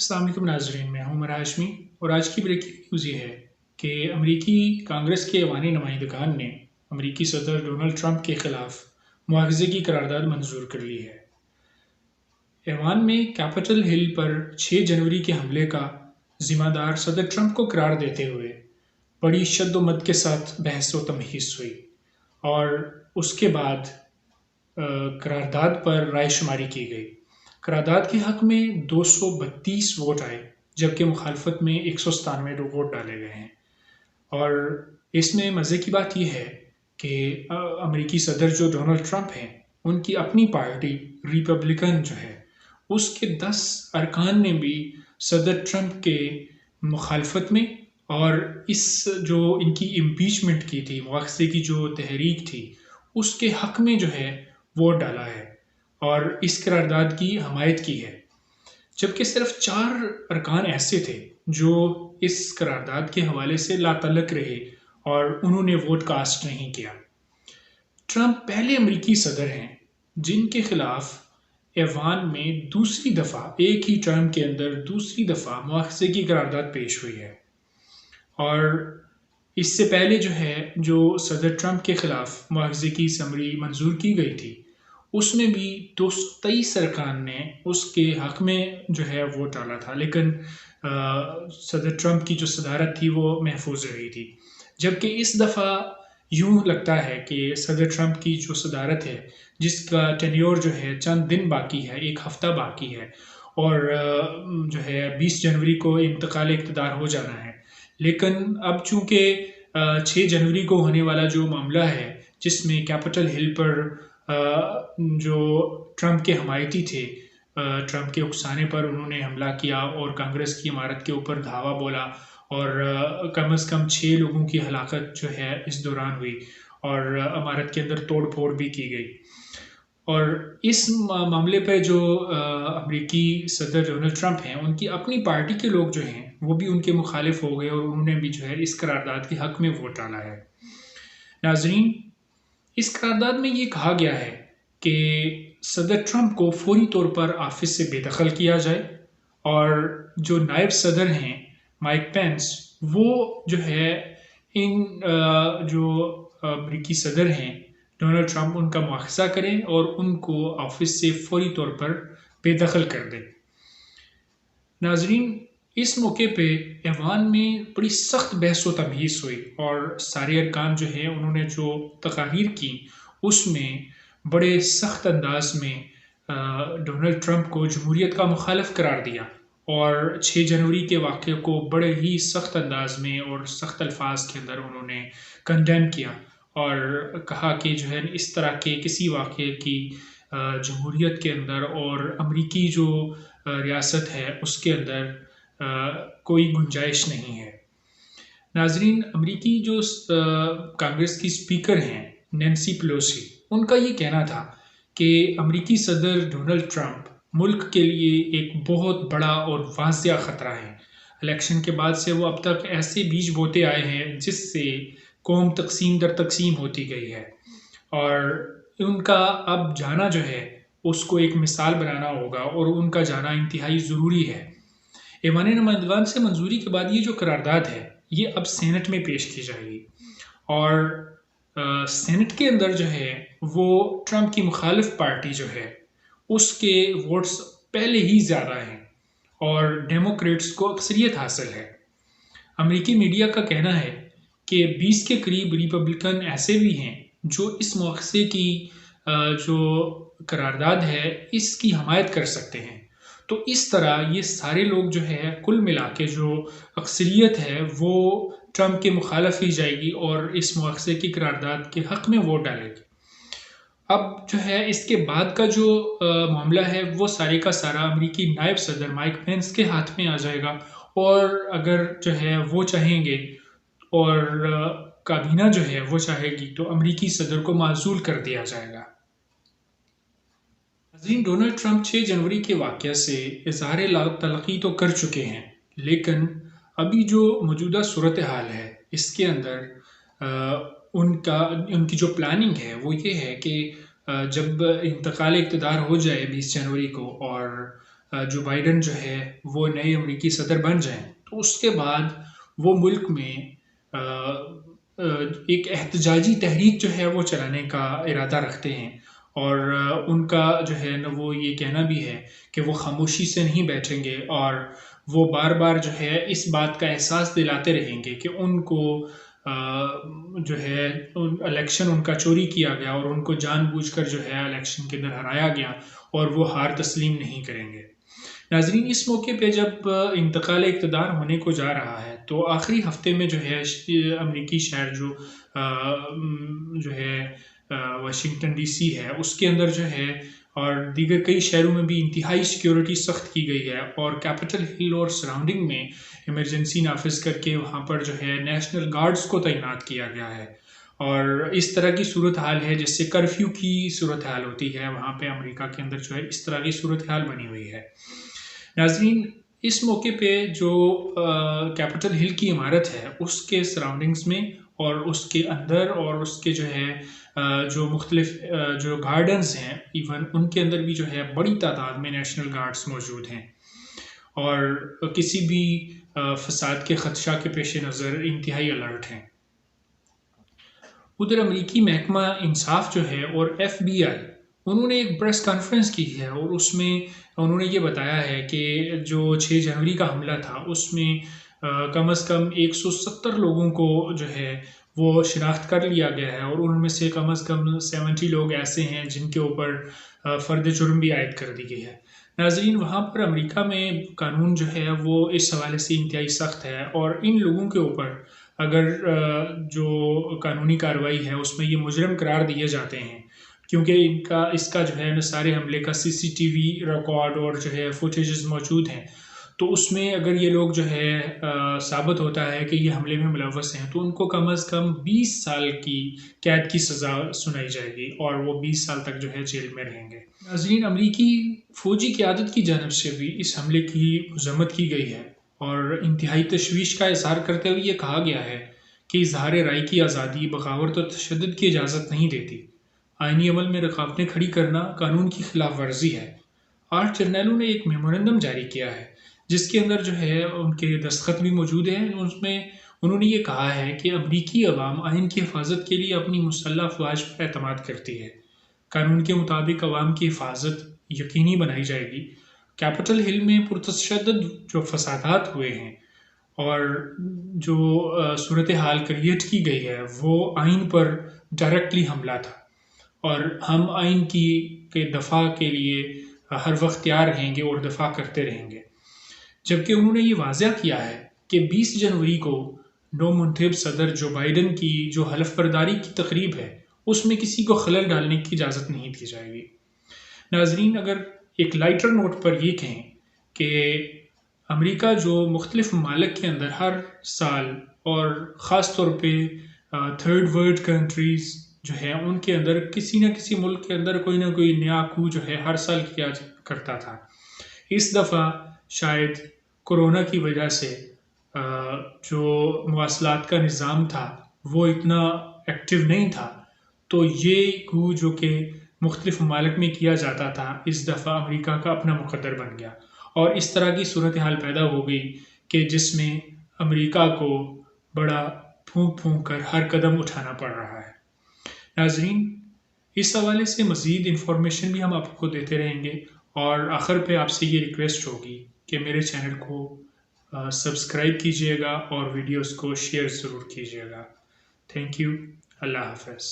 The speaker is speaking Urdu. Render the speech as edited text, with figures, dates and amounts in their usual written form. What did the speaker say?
السلام علیکم ناظرین، میں ہوں عمر ہاشمی اور آج کی بریکنگ نیوز یہ ہے کہ امریکی کانگریس کے ایوانی نمائندگان نے امریکی صدر ڈونلڈ ٹرمپ کے خلاف مواخذے کی قرارداد منظور کر لی ہے۔ ایوان میں کیپٹل ہل پر 6 جنوری کے حملے کا ذمہ دار صدر ٹرمپ کو قرار دیتے ہوئے بڑی شد و مد کے ساتھ بحث و تمہیس ہوئی اور اس کے بعد قرارداد پر رائے شماری کی گئی۔ قرارداد کے حق میں 232 ووٹ آئے جبکہ مخالفت میں 197 ووٹ ڈالے گئے ہیں، اور اس میں مزے کی بات یہ ہے کہ امریکی صدر جو ڈونلڈ ٹرمپ ہیں ان کی اپنی پارٹی ریپبلکن جو ہے اس کے 10 ارکان نے بھی صدر ٹرمپ کے مخالفت میں اور اس جو ان کی امپیچمنٹ کی تھی، مواخذے کی جو تحریک تھی، اس کے حق میں جو ہے ووٹ ڈالا ہے اور اس قرارداد کی حمایت کی ہے، جبکہ صرف 4 ارکان ایسے تھے جو اس قرارداد کے حوالے سے لا تعلق رہے اور انہوں نے ووٹ کاسٹ نہیں کیا۔ ٹرمپ پہلے امریکی صدر ہیں جن کے خلاف ایوان میں دوسری دفعہ ایک ہی ٹرم کے اندر دوسری دفعہ مواخذے کی قرارداد پیش ہوئی ہے، اور اس سے پہلے جو صدر ٹرمپ کے خلاف مواخذے کی سمری منظور کی گئی تھی اس میں بھی 223 ارکان نے اس کے حق میں جو ہے ووٹ ڈالا تھا، لیکن صدر ٹرمپ کی جو صدارت تھی وہ محفوظ رہی تھی، جبکہ اس دفعہ یوں لگتا ہے کہ صدر ٹرمپ کی جو صدارت ہے جس کا ٹینیور جو ہے چند دن باقی ہے، ایک ہفتہ باقی ہے، اور جو ہے 20 جنوری کو انتقال اقتدار ہو جانا ہے، لیکن اب چونکہ 6 جنوری کو ہونے والا جو معاملہ ہے جس میں کیپٹل ہل پر جو ٹرمپ کے حمایتی تھے، ٹرمپ کے اکسانے پر انہوں نے حملہ کیا اور کانگریس کی عمارت کے اوپر دھاوا بولا، اور کم از کم 6 لوگوں کی ہلاکت جو ہے اس دوران ہوئی اور عمارت کے اندر توڑ پھوڑ بھی کی گئی، اور اس معاملے پہ جو امریکی صدر ڈونلڈ ٹرمپ ہیں ان کی اپنی پارٹی کے لوگ جو ہیں وہ بھی ان کے مخالف ہو گئے اور انہوں نے بھی جو ہے اس قرارداد کے حق میں ووٹ ڈالا ہے۔ ناظرین، اس قرارداد میں یہ کہا گیا ہے کہ صدر ٹرمپ کو فوری طور پر آفس سے بے دخل کیا جائے، اور جو نائب صدر ہیں مائک پینس وہ جو ہے ان جو امریکی صدر ہیں ڈونلڈ ٹرمپ ان کا مواخذہ کریں اور ان کو آفس سے فوری طور پر بے دخل کر دیں۔ ناظرین، اس موقع پہ ایوان میں بڑی سخت بحث و تبحیث ہوئی اور سارے ارکان جو ہیں انہوں نے جو تقاریر کی اس میں بڑے سخت انداز میں ڈونلڈ ٹرمپ کو جمہوریت کا مخالف قرار دیا اور 6 جنوری کے واقعے کو بڑے ہی سخت انداز میں اور سخت الفاظ کے اندر انہوں نے کنڈیم کیا اور کہا کہ جو ہے اس طرح کے کسی واقعے کی جمہوریت کے اندر اور امریکی جو ریاست ہے اس کے اندر کوئی گنجائش نہیں ہے۔ ناظرین، امریکی جو کانگریس کی سپیکر ہیں نینسی پیلوسی، ان کا یہ کہنا تھا کہ امریکی صدر ڈونلڈ ٹرمپ ملک کے لیے ایک بہت بڑا اور واضح خطرہ ہے۔ الیکشن کے بعد سے وہ اب تک ایسے بیج بوتے آئے ہیں جس سے قوم تقسیم در تقسیم ہوتی گئی ہے، اور ان کا اب جانا جو ہے اس کو ایک مثال بنانا ہوگا اور ان کا جانا انتہائی ضروری ہے۔ ایوان نمائندگان سے منظوری کے بعد یہ جو قرارداد ہے یہ اب سینٹ میں پیش کی جائے گی، اور سینٹ کے اندر جو ہے وہ ٹرمپ کی مخالف پارٹی جو ہے اس کے ووٹس پہلے ہی زیادہ ہیں اور ڈیموکریٹس کو اکثریت حاصل ہے۔ امریکی میڈیا کا کہنا ہے کہ 20 کے قریب ریپبلکن ایسے بھی ہیں جو اس مواخذے کی جو قرارداد ہے اس کی حمایت کر سکتے ہیں، تو اس طرح یہ سارے لوگ جو ہے کل ملا کے جو اکثریت ہے وہ ٹرمپ کے مخالف ہی جائے گی اور اس مواخذے کی قرارداد کے حق میں ووٹ ڈالے گی۔ اب جو ہے اس کے بعد کا جو معاملہ ہے وہ سارے کا سارا امریکی نائب صدر مائک پینس کے ہاتھ میں آ جائے گا، اور اگر جو ہے وہ چاہیں گے اور کابینہ جو ہے وہ چاہے گی تو امریکی صدر کو معزول کر دیا جائے گا۔ ناظرین، ڈونلڈ ٹرمپ 6 جنوری کے واقعہ سے اظہار تلخی تو کر چکے ہیں، لیکن ابھی جو موجودہ صورتحال ہے اس کے اندر ان کی جو پلاننگ ہے وہ یہ ہے کہ جب انتقال اقتدار ہو جائے 20 جنوری کو اور جو بائیڈن جو ہے وہ نئے امریکی صدر بن جائیں تو اس کے بعد وہ ملک میں ایک احتجاجی تحریک جو ہے وہ چلانے کا ارادہ رکھتے ہیں، اور ان کا جو ہے نا وہ یہ کہنا بھی ہے کہ وہ خاموشی سے نہیں بیٹھیں گے، اور وہ بار بار جو ہے اس بات کا احساس دلاتے رہیں گے کہ ان کو جو ہے الیکشن ان کا چوری کیا گیا اور ان کو جان بوجھ کر جو ہے الیکشن کے اندر ہرایا گیا، اور وہ ہار تسلیم نہیں کریں گے۔ ناظرین، اس موقع پہ جب انتقال اقتدار ہونے کو جا رہا ہے تو آخری ہفتے میں جو ہے امریکی شہر جو ہے واشنگٹن ڈی سی ہے، اس کے اندر جو ہے اور دیگر کئی شہروں میں بھی انتہائی سیکیورٹی سخت کی گئی ہے، اور کیپٹل ہل اور سراؤنڈنگ میں ایمرجنسی نافذ کر کے وہاں پر جو ہے نیشنل گارڈز کو تعینات کیا گیا ہے، اور اس طرح کی صورتحال ہے جس سے کرفیو کی صورتحال ہوتی ہے وہاں پہ امریکہ کے اندر جو ہے اس طرح کی صورتحال بنی ہوئی ہے۔ ناظرین، اس موقع پہ جو کیپٹل ہل کی عمارت ہے اس کے سراؤنڈنگز میں اور اس کے اندر اور اس کے جو ہے جو مختلف جو گارڈنز ہیں ایون ان کے اندر بھی جو ہے بڑی تعداد میں نیشنل گارڈز موجود ہیں، اور کسی بھی فساد کے خدشہ کے پیش نظر انتہائی الرٹ ہیں۔ ادھر امریکی محکمہ انصاف جو ہے اور ایف بی آئی انہوں نے ایک پریس کانفرنس کی ہے، اور اس میں انہوں نے یہ بتایا ہے کہ جو 6 جنوری کا حملہ تھا اس میں کم از کم 170 لوگوں کو جو ہے وہ شناخت کر لیا گیا ہے، اور ان میں سے کم از کم 70 لوگ ایسے ہیں جن کے اوپر فرد جرم بھی عائد کر دی گئی ہے۔ ناظرین، وہاں پر امریکہ میں قانون جو ہے وہ اس حوالے سے انتہائی سخت ہے، اور ان لوگوں کے اوپر اگر جو قانونی کارروائی ہے اس میں یہ مجرم قرار دیے جاتے ہیں، کیونکہ اس کا جو ہے سارے حملے کا سی سی ٹی وی ریکارڈ اور جو ہے فوٹیجز موجود ہیں، تو اس میں اگر یہ لوگ جو ہے ثابت ہوتا ہے کہ یہ حملے میں ملوث ہیں تو ان کو کم از کم 20 سال کی قید کی سزا سنائی جائے گی، اور وہ 20 سال تک جو ہے جیل میں رہیں گے۔ ناظرین، امریکی فوجی قیادت کی جانب سے بھی اس حملے کی مذمت کی گئی ہے، اور انتہائی تشویش کا اظہار کرتے ہوئے یہ کہا گیا ہے کہ اظہار رائے کی آزادی بغاوت اور تشدد کی اجازت نہیں دیتی، آئینی عمل میں رکاوٹیں کھڑی کرنا قانون کی خلاف ورزی ہے۔ 8 جرنیلوں نے ایک میمورنڈم جاری کیا ہے جس کے اندر جو ہے ان کے دستخط بھی موجود ہیں، اس میں انہوں نے یہ کہا ہے کہ امریکی عوام آئین کی حفاظت کے لیے اپنی مسلح افواج پر اعتماد کرتی ہے، قانون کے مطابق عوام کی حفاظت یقینی بنائی جائے گی۔ کیپٹل ہل میں پرتشدد جو فسادات ہوئے ہیں اور جو صورتحال کریٹ کی گئی ہے وہ آئین پر ڈائریکٹلی حملہ تھا، اور ہم آئین کے دفاع کے لیے ہر وقت تیار رہیں گے اور دفاع کرتے رہیں گے۔ جبکہ انہوں نے یہ واضح کیا ہے کہ 20 جنوری کو نو منتخب صدر جو بائیڈن کی جو حلف برداری کی تقریب ہے اس میں کسی کو خلل ڈالنے کی اجازت نہیں دی جائے گی۔ ناظرین، اگر ایک لائٹر نوٹ پر یہ کہیں کہ امریکہ جو مختلف ممالک کے اندر ہر سال اور خاص طور پہ تھرڈ ورلڈ کنٹریز جو ہے ان کے اندر کسی نہ کسی ملک کے اندر کوئی نہ کوئی نیا کو جو ہے ہر سال کیا کرتا تھا، اس دفعہ شاید کورونا کی وجہ سے جو مواصلات کا نظام تھا وہ اتنا ایکٹیو نہیں تھا، تو یہ کو جو کہ مختلف ممالک میں کیا جاتا تھا اس دفعہ امریکہ کا اپنا مقدر بن گیا، اور اس طرح کی صورتحال پیدا ہو گئی کہ جس میں امریکہ کو بڑا پھونک پھونک کر ہر قدم اٹھانا پڑ رہا ہے۔ ناظرین، اس حوالے سے مزید انفارمیشن بھی ہم آپ کو دیتے رہیں گے، اور آخر پہ آپ سے یہ ریکویسٹ ہوگی کہ میرے چینل کو سبسکرائب کیجئے گا اور ویڈیوز کو شیئر ضرور کیجئے گا۔ تھینک یو، اللہ حافظ۔